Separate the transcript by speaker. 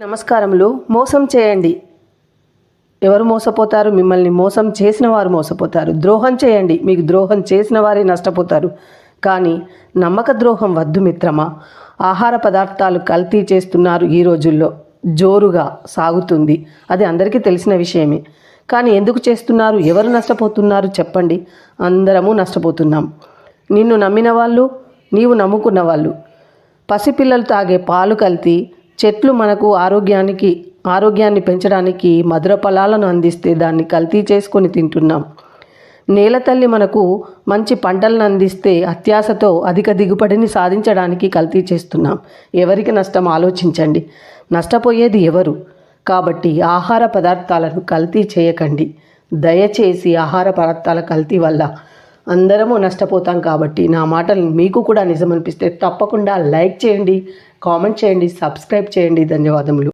Speaker 1: నమస్కారములు. మోసం చేయండి, ఎవరు మోసపోతారు? మిమ్మల్ని మోసం చేసిన వారు మోసపోతారు. ద్రోహం చేయండి, మీకు ద్రోహం చేసిన వారే నష్టపోతారు. కానీ నమ్మక ద్రోహం వద్దు మిత్రమా. ఆహార పదార్థాలు కల్తీ చేస్తున్నారు. ఈ రోజుల్లో జోరుగా సాగుతుంది, అది అందరికీ తెలిసిన విషయమే. కానీ ఎందుకు చేస్తున్నారు? ఎవరు నష్టపోతున్నారు చెప్పండి? అందరము నష్టపోతున్నాం. నిన్ను నమ్మిన వాళ్ళు, నీవు నమ్ముకున్న వాళ్ళు. పసిపిల్లలు తాగే పాలు కల్తీ. చెట్లు మనకు ఆరోగ్యాన్ని పెంచడానికి మధుర ఫలాలను అందిస్తే దాన్ని కల్తీ చేసుకొని తింటున్నాం. నేల తల్లి మనకు మంచి పంటలను అందిస్తే అత్యాశతో అధిక దిగుబడిని సాధించడానికి కల్తీ చేస్తున్నాం. ఎవరికి నష్టం ఆలోచించండి. నష్టపోయేది ఎవరు? కాబట్టి ఆహార పదార్థాలను కల్తీ చేయకండి. దయచేసి ఆహార పదార్థాల కల్తీ వల్ల అందరము నష్టపోతాం. కాబట్టి నా మాటలు మీకు కూడా నిజమనిపిస్తే తప్పకుండా లైక్ చేయండి, కామెంట్ చేయండి, సబ్స్క్రైబ్ చేయండి. ధన్యవాదములు.